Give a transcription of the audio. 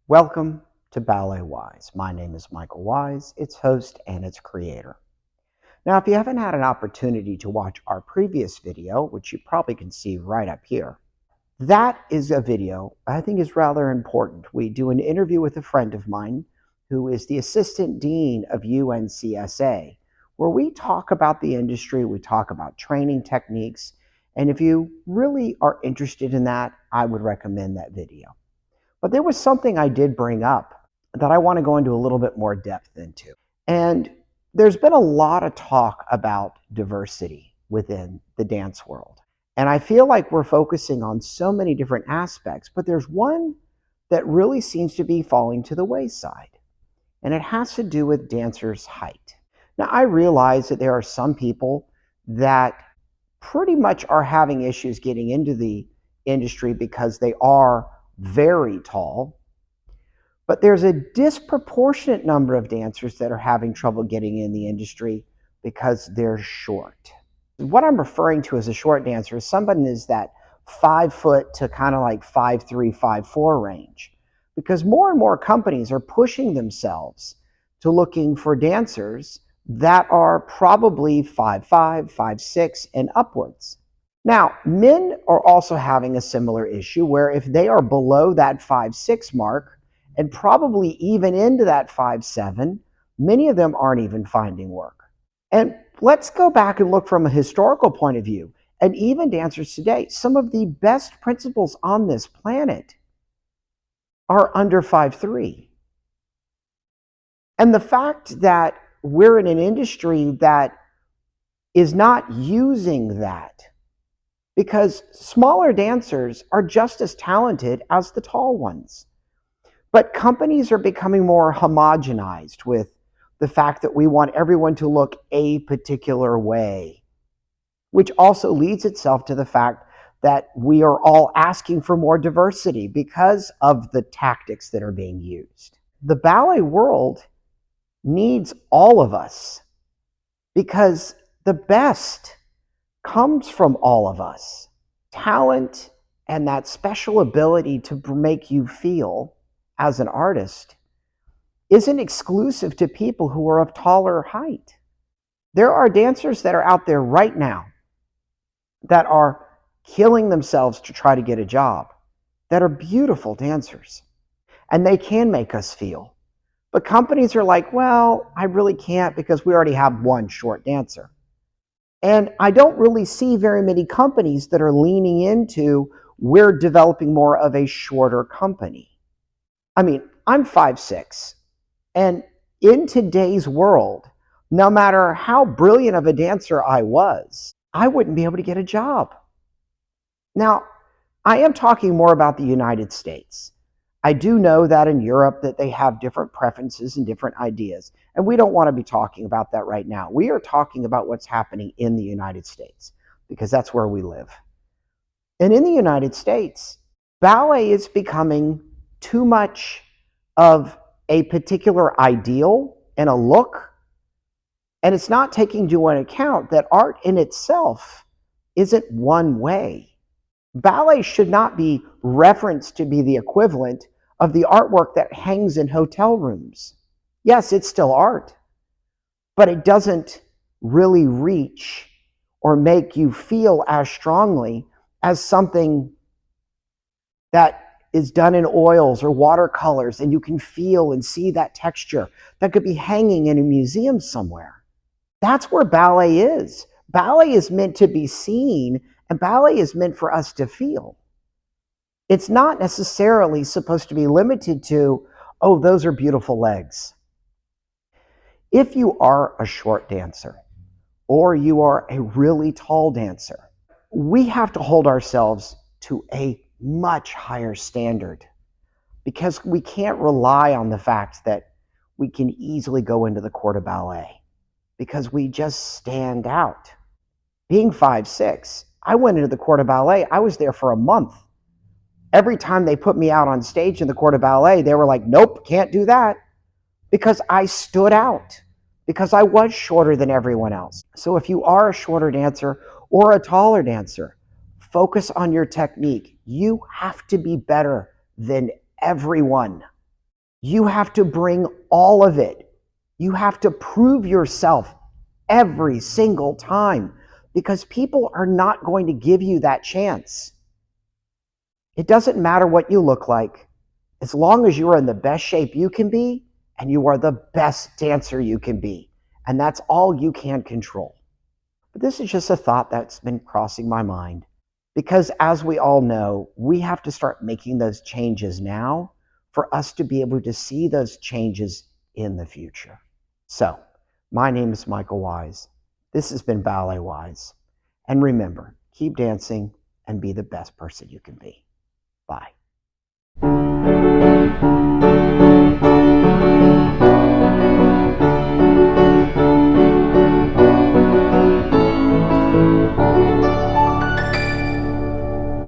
Welcome to BalletWise. My name is Michael Wise, its host and its creator. Now, if you haven't had an opportunity to watch our previous video, which you probably can see right up here, that is a video I think is rather important. We do an interview with a friend of mine who is the assistant dean of UNCSA, where we talk about the industry, we talk about training techniques, and if you really are interested in that, I would recommend that video. But there was something I did bring up that I want to go into a little bit more depth into. And there's been a lot of talk about diversity within the dance world. And I feel like we're focusing on so many different aspects, but there's one that really seems to be falling to the wayside. And it has to do with dancers' height. Now, I realize that there are some people that pretty much are having issues getting into the industry because they are very tall, but there's a disproportionate number of dancers that are having trouble getting in the industry because they're short. What I'm referring to as a short dancer is somebody is that 5 foot to kind of like 5'3", 5'4" range, because more and more companies are pushing themselves to looking for dancers that are probably 5'5", 5'6", and upwards. Now, men are also having a similar issue where if they are below that 5'6" mark and probably even into that 5'7", many of them aren't even finding work. And let's go back and look from a historical point of view. And even dancers today, some of the best principals on this planet are under 5'3". And the fact that we're in an industry that is not using that, because smaller dancers are just as talented as the tall ones. But companies are becoming more homogenized with the fact that we want everyone to look a particular way, which also leads itself to the fact that we are all asking for more diversity because of the tactics that are being used. The ballet world needs all of us because the best comes from all of us. Talent and that special ability to make you feel as an artist isn't exclusive to people who are of taller height. There are dancers that are out there right now that are killing themselves to try to get a job, that are beautiful dancers, and they can make us feel. But companies are like, well, I really can't because we already have one short dancer. And I don't really see very many companies that are leaning into, we're developing more of a shorter company. I mean, I'm 5'6", and in today's world, no matter how brilliant of a dancer I was, I wouldn't be able to get a job. Now, I am talking more about the United States. I do know that in Europe that they have different preferences and different ideas, and we don't want to be talking about that right now. We are talking about what's happening in the United States because that's where we live. And in the United States, ballet is becoming too much of a particular ideal and a look, and it's not taking into account that art in itself isn't one way. Ballet should not be referenced to be the equivalent of the artwork that hangs in hotel rooms. Yes, it's still art, but it doesn't really reach or make you feel as strongly as something that is done in oils or watercolors, and you can feel and see that texture that could be hanging in a museum somewhere. That's where ballet is. Ballet is meant to be seen, and ballet is meant for us to feel. It's not necessarily supposed to be limited to, oh, those are beautiful legs. If you are a short dancer or you are a really tall dancer, we have to hold ourselves to a much higher standard because we can't rely on the fact that we can easily go into the court of ballet because we just stand out. Being 5'6", I went into the court of ballet. I was there for a month. Every time they put me out on stage in the court of ballet, they were like, nope, can't do that, because I stood out, because I was shorter than everyone else. So if you are a shorter dancer or a taller dancer, focus on your technique. You have to be better than everyone. You have to bring all of it. You have to prove yourself every single time, because people are not going to give you that chance. It doesn't matter what you look like, as long as you are in the best shape you can be and you are the best dancer you can be. And that's all you can control. But this is just a thought that's been crossing my mind, because as we all know, we have to start making those changes now for us to be able to see those changes in the future. So, my name is Michael Wise. This has been BalletWise. And remember, keep dancing and be the best person you can be. Bye.